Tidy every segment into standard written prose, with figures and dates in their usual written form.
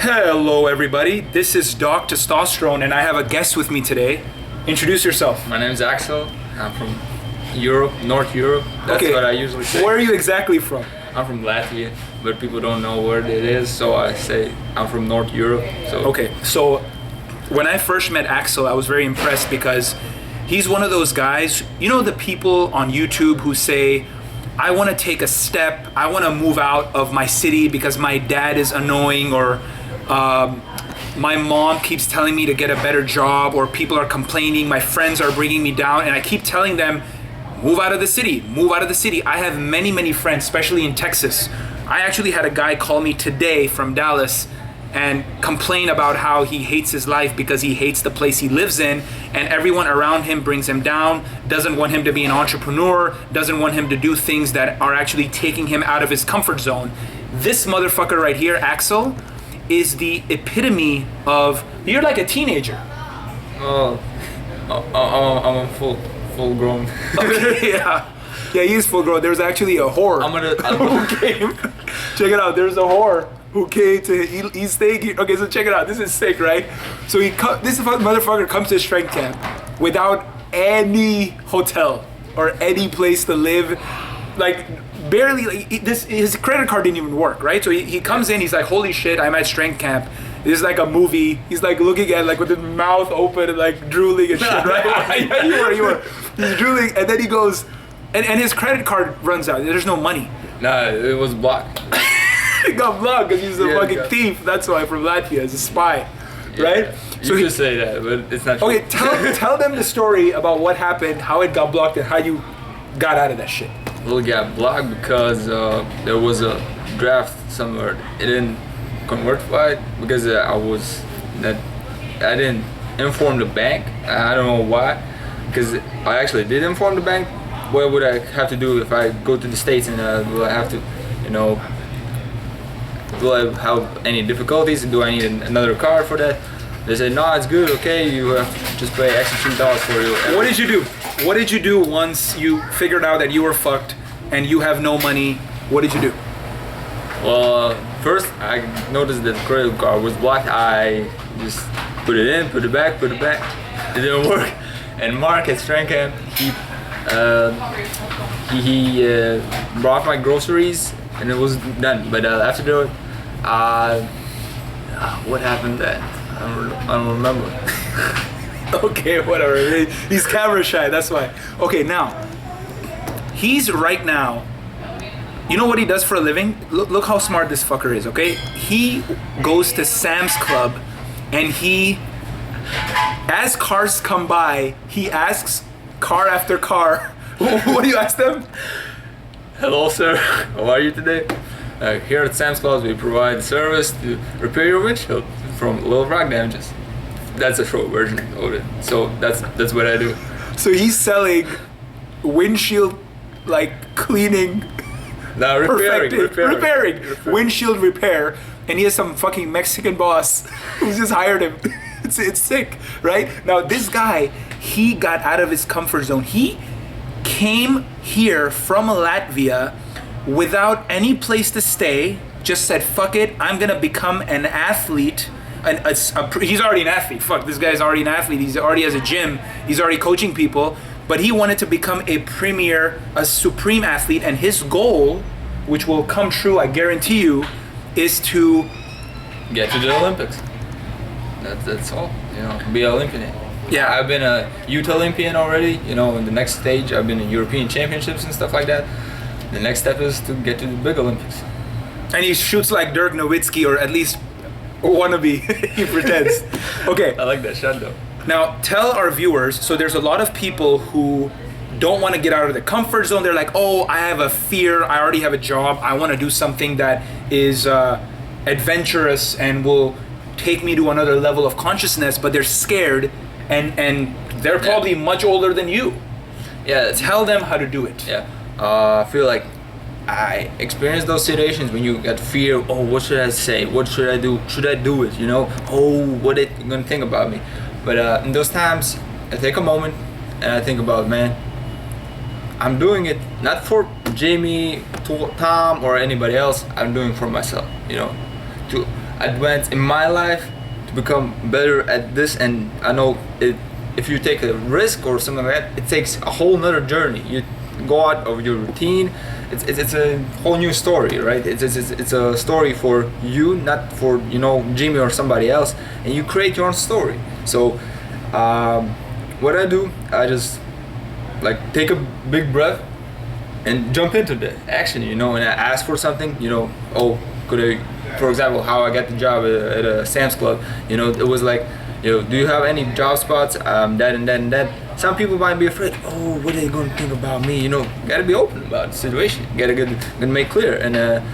Hello, everybody. This is Doc Testosterone, and I have a guest with me today. Introduce yourself. My name is Axel. I'm from Europe, North Europe. That's what I usually say. Where are you exactly from? I'm from Latvia, but people don't know where it is, so I say I'm from North Europe. Okay, so when I first met Axel, I was very impressed because he's one of those guys, you know, the people on YouTube who say, I want to take a step, I want to move out of my city because my dad is annoying, or my mom keeps telling me to get a better job, or people are complaining, my friends are bringing me down, and I keep telling them, move out of the city, move out of the city. I have many friends, especially in Texas. I actually had a guy call me today from Dallas and complain about how he hates his life because he hates the place he lives in, and everyone around him brings him down, doesn't want him to be an entrepreneur, doesn't want him to do things that are actually taking him out of his comfort zone. This motherfucker right here, Axel, is the epitome of, you're like a teenager. I'm a full grown. Okay, yeah, he is full grown. There's actually a whore who came. Check it out. There's a whore who came to. He's staying here. Okay, so check it out. This is sick, right? So this motherfucker comes to strength camp without any hotel or any place to live, like barely. Like, his credit card didn't even work, right? So he comes in. He's like, holy shit, I'm at strength camp. This is like a movie. He's like looking at like with his mouth open and like drooling and shit, right? Yeah, you were. He's drooling, and then he goes, and his credit card runs out. There's no money. Nah, it was blocked. It got blocked because he's a fucking thief. That's why, from Latvia, as a spy, right? So you could say that, but it's not true. Okay, tell them the story about what happened, how it got blocked, and how you got out of that shit. Well, it got blocked because there was a draft somewhere. It didn't convert right because I didn't inform the bank. I don't know why, because I actually did inform the bank. What would I have to do if I go to the States, and will I have to, will I have any difficulties? Do I need another card for that? They said, no, it's good, okay, you have to just pay extra $3 for you. What did you do? What did you do once you figured out that you were fucked and you have no money? What did you do? Well, first I noticed that the credit card was blocked. I just put it in, put it back. It didn't work. And Mark at Strength Camp, he brought my groceries and it was done. But after that, what happened then? I don't remember. Okay, whatever. He's camera shy, that's why. Okay, now, he's right now, you know what he does for a living? Look how smart this fucker is, okay? He goes to Sam's Club and as cars come by, he asks car after car, what do you ask them? Hello, sir. How are you today? Here at Sam's Club, we provide service to repair your windshield from low rock damages. That's a short version of it. So that's what I do. So he's selling windshield, like cleaning. No, repairing. Windshield repair, and he has some fucking Mexican boss who's just hired him. It's sick, right? Now this guy, he got out of his comfort zone. He came here from Latvia without any place to stay, just said, fuck it, I'm gonna become an athlete. He's already an athlete. Fuck, this guy's already an athlete. He's already has a gym. He's already coaching people. But he wanted to become a supreme athlete, and his goal, which will come true, I guarantee you, is to get to the Olympics. That's all. Be an Olympian. Yeah, I've been a youth Olympian already. In the next stage, I've been in European Championships and stuff like that. The next step is to get to the big Olympics. And he shoots like Dirk Nowitzki, or at least wannabe. He pretends. Okay. I like that shot though. Now, tell our viewers, so there's a lot of people who don't want to get out of their comfort zone. They're like, oh, I have a fear. I already have a job. I want to do something that is adventurous and will take me to another level of consciousness, but they're scared, and they're probably much older than you. Yeah. Tell them how to do it. Yeah. I feel like I experienced those situations when you get fear. Oh, what should I say? What should I do? Should I do it? Oh, what are they gonna think about me? But in those times, I take a moment and I think about, man, I'm doing it not for Jamie, Tom, or anybody else. I'm doing it for myself. advance in my life to become better at this. And I know it, if you take a risk or something like that, it takes a whole nother journey. You go out of your routine. It's a whole new story, right? It's a story for you, not for, you know, Jimmy or somebody else, and you create your own story. So what I do, I just like take a big breath and jump into the action, you know, and I ask for something, you know. Oh, could I, for example, how I got the job at a Sam's Club, you know, it was like, you know, do you have any job spots, that and that and that. Some people might be afraid, oh, what are they going to think about me, you know. Gotta be open about the situation, gotta get make clear. And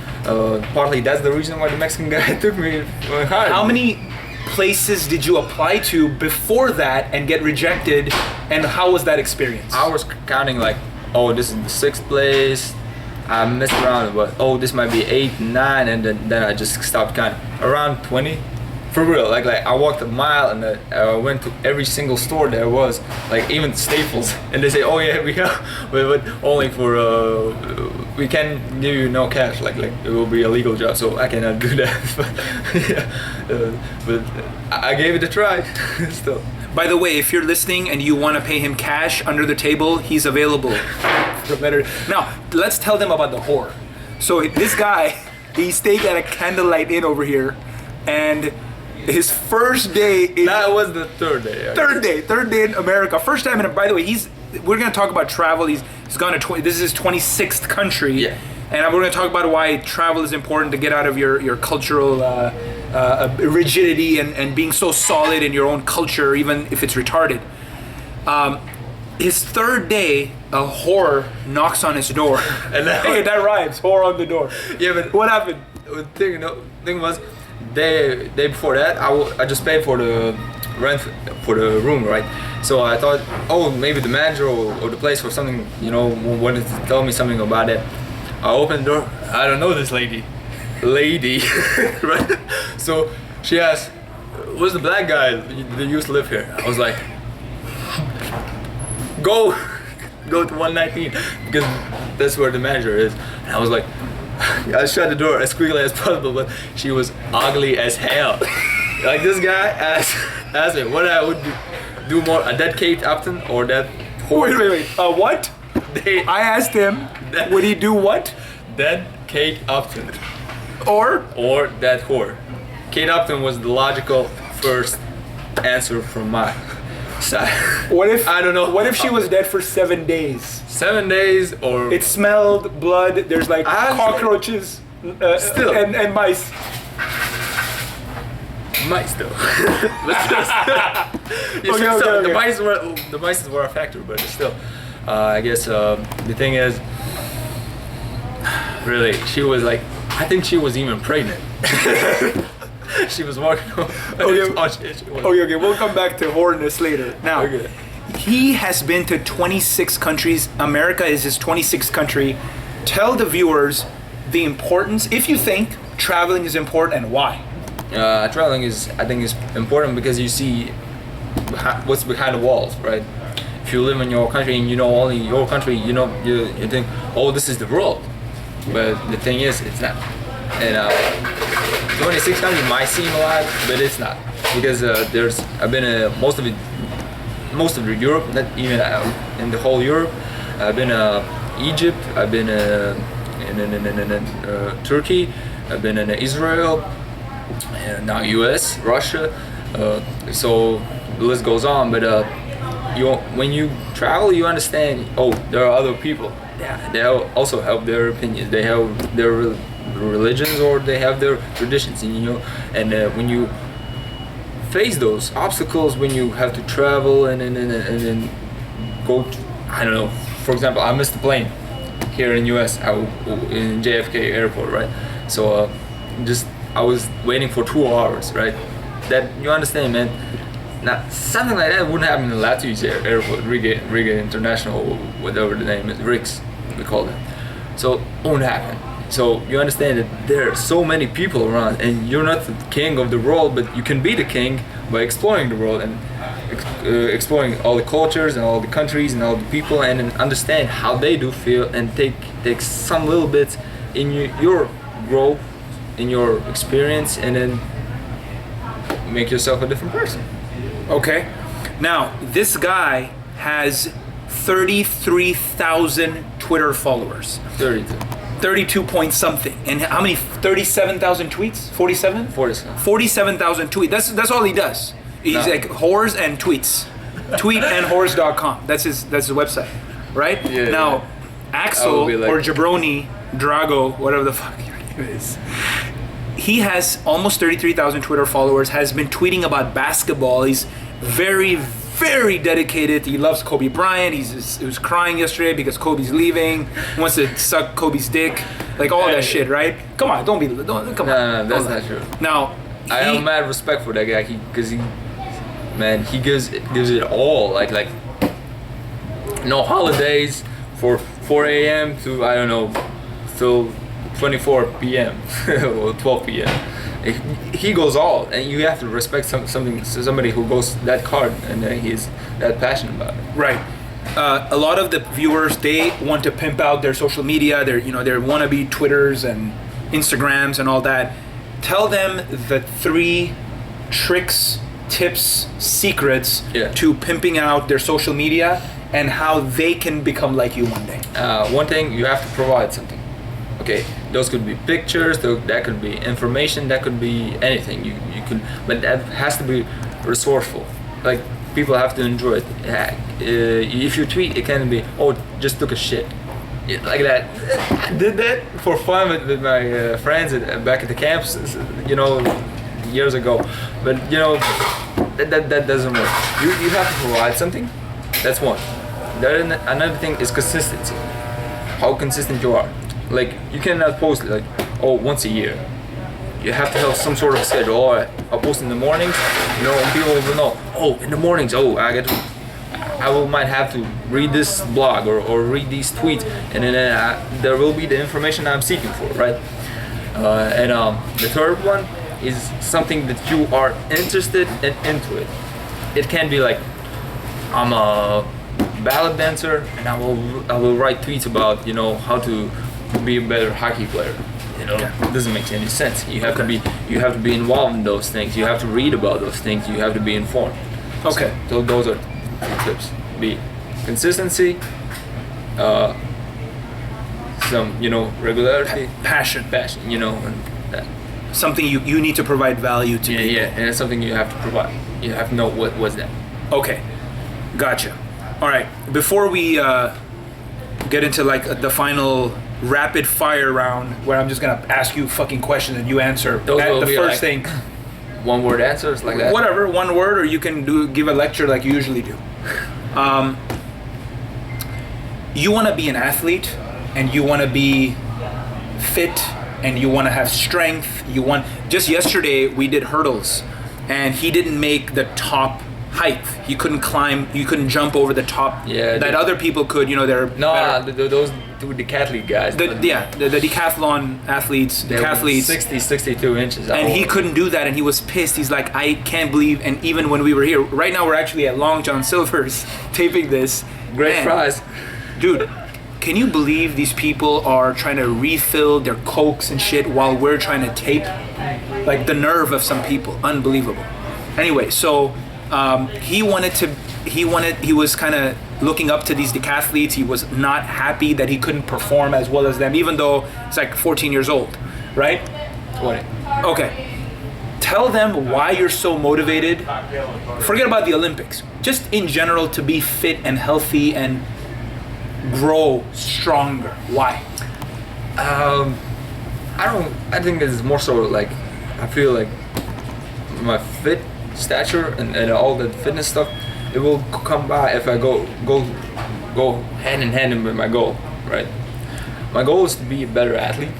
partly that's the reason why the Mexican guy took me hard. How many places did you apply to before that and get rejected, and how was that experience? I was counting like, oh, this is the 6th place. I messed around, but oh, this might be 8, 9, and then I just stopped counting. Around 20, for real. Like I walked a mile and I went to every single store there was, like even Staples, and they say, oh yeah, we have, but only for we can give you no cash. Like it will be a legal job, so I cannot do that. But I gave it a try. Still. By the way, if you're listening and you want to pay him cash under the table, he's available. For better. Now, let's tell them about the whore. So this guy, he stayed at a Candlelight Inn over here, and his first day in... That was the third day. Third day in America. First time in... By the way, we're going to talk about travel. He's gone to... This is his 26th country. Yeah. And we're going to talk about why travel is important to get out of your cultural rigidity and being so solid in your own culture, even if it's retarded. His third day, a whore knocks on his door. And hey, that rhymes. Whore on the door. Yeah, but what happened? The thing was, day before that, I just paid for the rent for the room, right? So I thought, oh, maybe the manager or the place or something, you know, wanted to tell me something about it. I opened the door. I don't know this lady, right? So she asked, "Who's the black guy that used to live here?" I was like, "Go to 119 because that's where the manager is." And I was like, I shut the door as quickly as possible, but she was ugly as hell. Like this guy asked me what I would do more, that Kate Upton or that. Wait. What? I asked him, would he do what? That Kate Upton. Or that whore. Kate Upton was the logical first answer from my side. What if, I don't know. What if she was dead for 7 days? 7 days or... It smelled blood, there's like cockroaches still. And mice. Mice though. Okay. The mice were a factor, but still. I guess the thing is, really, she was like, I think she was even pregnant. She was walking home. Okay, we'll come back to whoreness later. Now, okay. He has been to 26 countries. America is his 26th country. Tell the viewers the importance, if you think traveling is important, and why. Traveling I think is important because you see what's behind the walls, right? If you live in your country and you know only your country, you know, you think, oh, this is the world. But the thing is, it's not. And 26 countries might seem a lot, but it's not. Because I've been most of Europe, not even in the whole Europe. I've been Egypt, I've been in Turkey, I've been in Israel, and now US, Russia. So the list goes on, but when you travel, you understand, oh, there are other people. Yeah, they also have their opinions. They have their religions or they have their traditions, and you know. And when you face those obstacles, when you have to travel and then go to, I don't know. For example, I missed the plane here in US in JFK airport, right? So I was waiting for 2 hours, right? That you understand, man. Now, something like that wouldn't happen in Latvia's airport, Riga International, whatever the name is, Riks, we call it. So it won't happen. So you understand that there are so many people around, and you're not the king of the world, but you can be the king by exploring the world and exploring all the cultures and all the countries and all the people, and then understand how they do feel, and take some little bits in your growth in your experience, and then make yourself a different person. Okay. Now, this guy has 33,000 Twitter followers. 32. 32 point something. And how many? 37,000 tweets? 47? 47. 47,000 tweets. That's all he does. He's No. like whores and tweets. Tweetandwhores.com. That's his website, right? Yeah, now, yeah. Axel be like- or Jabroni, Drago, whatever the fuck your name is. He has almost 33,000 Twitter followers, has been tweeting about basketball. He's very, very dedicated. He loves Kobe Bryant. He was crying yesterday because Kobe's leaving. He wants to suck Kobe's dick. Like all that shit, right? Come on, come No, on. that's Don't not true. Now, I have mad respect for that guy because he gives it all. Like no holidays for 4 a.m. to I don't know till 24 p.m. or 12 p.m. He goes all, and you have to respect somebody who goes that hard and he's that passionate about it. Right. A lot of the viewers, they want to pimp out their social media, their wannabe Twitters and Instagrams and all that. Tell them the 3 tricks, tips, secrets to pimping out their social media and how they can become like you one day. One thing, you have to provide something. Okay, those could be pictures, that could be information, that could be anything. You can, but that has to be resourceful. Like people have to enjoy it. If you tweet, it can be, oh, just took a shit, like that. I did that for fun with my friends back at the camps, years ago. But that doesn't work. You have to provide something. That's one. Another thing is consistency. How consistent you are. Like you cannot post like, oh, once a year. You have to have some sort of schedule. Oh, I'll post in the mornings. And people will know. Oh, in the mornings. Oh, might have to read this blog or read these tweets, and then there will be the information I'm seeking for, right? And the third one is something that you are interested and into it. It can be like, I'm a ballad dancer, and I will write tweets about how to be a better hockey player. It doesn't make any sense. You have to be involved in those things. You have to read about those things. You have to be informed. Okay. So those are tips. Be consistency, some regularity, Passion. and that. Something you need to provide value to people. Yeah, and it's something you have to provide. You have to know what was that. Okay, gotcha. All right, before we get into like the final rapid fire round where I'm just gonna ask you fucking questions and you answer Those will the be first like thing. One word answers like that. Whatever, one word, or you can give a lecture like you usually do. You want to be an athlete, and you want to be fit, and you want to have strength. Just yesterday we did hurdles, and he didn't make the top height. He couldn't climb. You couldn't jump over the top. Yeah, that other people could. They're those two decathlete guys. the decathlon athletes, decathletes. 62 inches. And he couldn't do that, and he was pissed. He's like, I can't believe. And even when we were here, right now we're actually at Long John Silver's taping this. Great Man, prize. dude. Can you believe these people are trying to refill their Cokes and shit while we're trying to tape? Like the nerve of some people, unbelievable. Anyway, so he was kind of looking up to these decathletes. He was not happy that he couldn't perform as well as them, even though he's like 14 years old, right? 20. Okay. Tell them why you're so motivated. Forget about the Olympics. Just in general, to be fit and healthy and grow stronger. Why? I think it's more so like, I feel like my fit stature and all the fitness stuff, it will come by if I go hand in hand with my goal, right? My goal is to be a better athlete,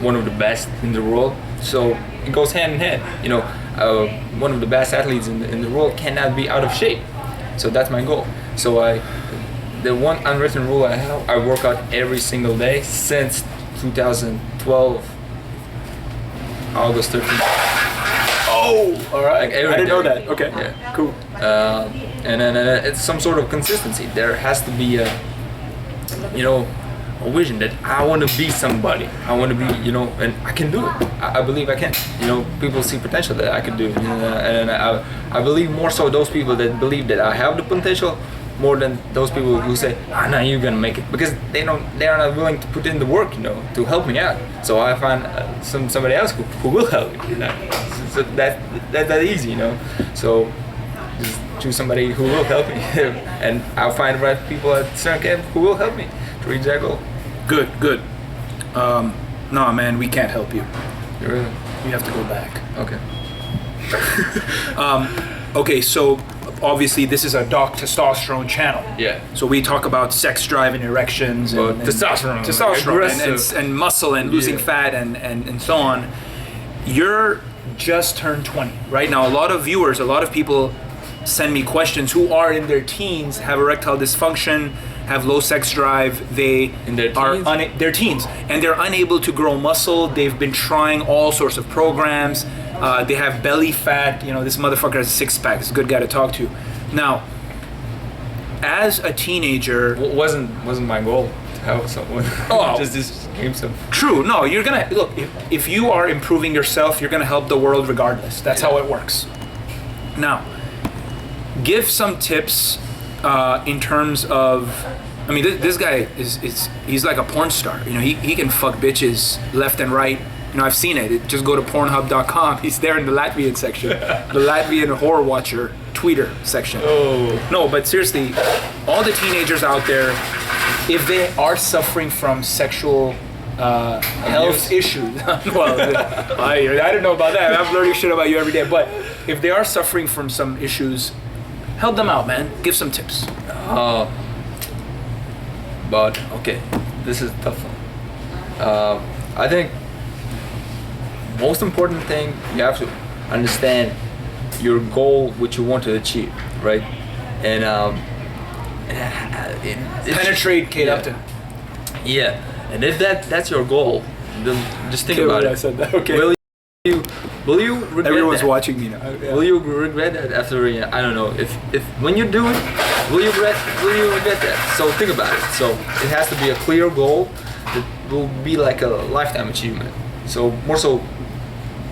one of the best in the world. So it goes hand in hand. One of the best athletes in the world cannot be out of shape. So that's my goal. So the one unwritten rule I have, I work out every single day since 2012, August 13th. Oh, all right. Like every I didn't know day. that. Okay, Yeah. cool. And then it's some sort of consistency. There has to be a vision that I want to be somebody. I want to be, you know, and I can do it. I believe I can. You know, people see potential that I could do, you know, and I believe more so those people that believe that I have the potential more than those people who say, "Ah, no, you're gonna make it," because they are not willing to put in the work, you know, to help me out. So I find somebody else who will help me. You know? So that easy, you know. So just choose somebody who will help me, and I'll find the right people at certain camp who will help me to reach that goal. Good. No, man, we can't help you. Really? You have to go back. Okay. Okay, so obviously this is a Doc Testosterone channel. Yeah. So we talk about sex drive and erections and testosterone and muscle and losing fat and so on. You're just turned 20 right now. A lot of viewers, a lot of people send me questions who are in their teens, have erectile dysfunction, have low sex drive. They they're teens and they're unable to grow muscle. They've been trying all sorts of programs. They have belly fat. You know, this motherfucker has a six-pack. It's a good guy to talk to. Now, as a teenager, wasn't my goal to help someone. Oh, just came some. True. No, you're gonna look. If you are improving yourself, you're gonna help the world regardless. That's how it works. Now, give some tips in terms of. I mean, this guy he's like a porn star. You know, he can fuck bitches left and right. You know, I've seen it. Just go to Pornhub.com. He's there in the Latvian section, the Latvian horror watcher tweeter section. Oh. No, but seriously, all the teenagers out there, if they are suffering from sexual health issues, well, I don't know about that. I'm learning shit about you every day. But if they are suffering from some issues, help them out, man. Give some tips. But okay, this is a tough one. I think most important thing, you have to understand your goal, what you want to achieve, right? And penetrate Kate Upton. Yeah, and if that's your goal, then just think about it. I said that. Okay. Will you regret Everyone's that? watching me now. Yeah. Will you regret that after? I don't know. If when you do it, will you regret that? So think about it. So it has to be a clear goal that will be like a lifetime achievement. So more so,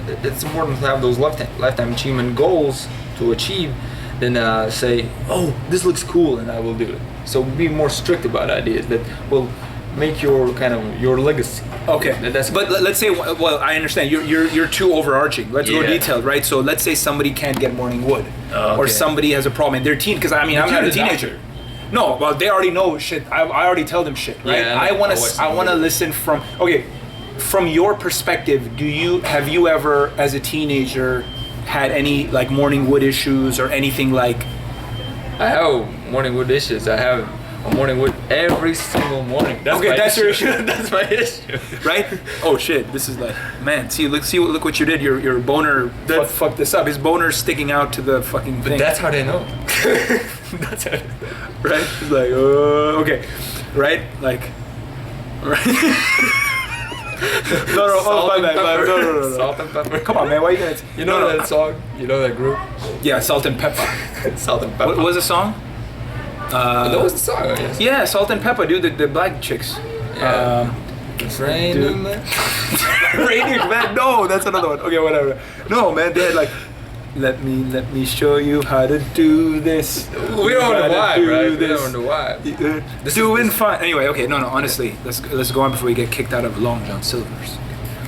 it's important to have those lifetime achievement goals to achieve than say, oh, this looks cool and I will do it. So be more strict about ideas that will make your your legacy. Okay, but let's say, well, I understand you're too overarching. Let's go detailed, right? So let's say somebody can't get morning wood, or somebody has a problem in their teen. Because I mean, I'm not a teenager. No, well, they already know shit. I already tell them shit, right? Yeah, I want to listen from your perspective. Have you ever, as a teenager, had any like morning wood issues or anything like? I have morning wood issues. I have a morning wood every single morning. That's your issue. That's my issue, right? Oh shit! This is like, man. Look what you did. Your boner fucked this up. His boner's sticking out to the fucking thing. But that's how they know. That's how. Right? It's like, okay, right? Like, right? No, my bad. No. Salt and pepper. Come on, man. Why you gonna? You know that song? You know that group? Yeah, Salt and Pepper. Salt and Pepper. What was the song? That was the song, I guess. Yeah, Salt and Pepper, dude. The black chicks. Yeah. It's raining, man. Raining, man. No, that's another one. Okay, whatever. No, man. They had like, let me show you how to do this. We don't know why, right? We don't know why. Doing fine. Anyway, okay. No. Honestly, let's go on before we get kicked out of Long John Silver's.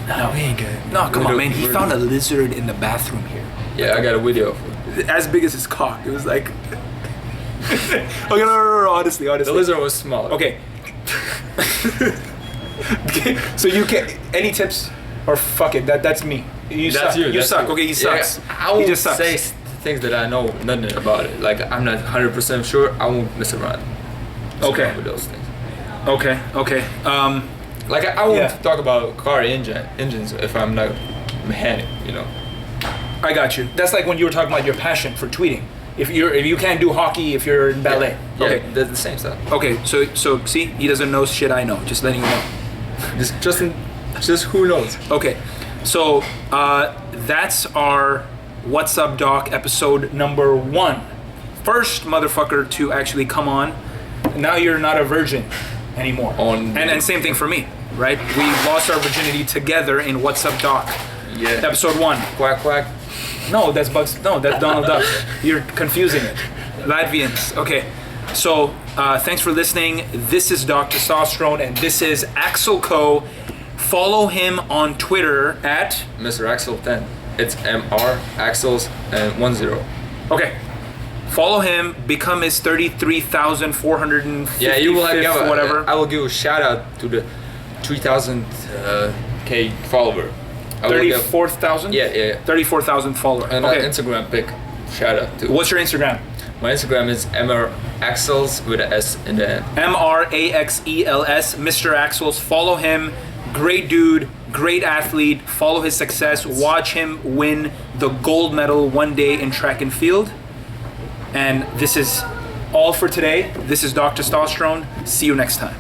No, we ain't good. No, come on, man. He found a lizard in the bathroom here. Yeah, I got a video. As big as his cock. It was like. Okay, no. Honestly. The lizard was small. Okay. Okay. So you can't. Any tips? Or fuck it. That's me. You that's suck. You suck. You. Okay, he sucks. Yeah, I won't just sucks. say things that I know nothing about it. Like I'm not 100% sure. I won't mess around. Okay. With those things. Okay. Like I won't talk about car engines if I'm not mechanic. You know. I got you. That's like when you were talking about your passion for tweeting. If you can't do hockey, if you're in ballet. Yeah, okay. That's the same stuff. Okay. So see, he doesn't know shit I know. Just letting you know. Just who knows. Okay. So that's our What's Up Doc episode number 1. First motherfucker to actually come on. Now you're not a virgin. anymore. On- and same thing for me, right? We lost our virginity together in What's Up Doc, Yeah. episode 1. Quack quack. No, that's Bugs. No, that's Donald Duck. You're confusing it. Latvians. Okay. So thanks for listening. This is Dr. Testosterone, and this is Axel Co. Follow him on Twitter at. Mr. Axel 10. It's Mr. Axel's 10. Okay. Follow him. Become his 33,450. Yeah, you will give whatever. I will give a shout out to the 3,000 K follower. I will give- 34,000. Yeah. 34,000 followers. And Okay. Instagram pic. Shout out to. What's your Instagram? My Instagram is Mr. Axels with an S in the end. MRAXELS, Mr. Axels. Follow him. Great dude, great athlete. Follow his success. Watch him win the gold medal one day in track and field. And this is all for today. This is Dr. Testosterone. See you next time.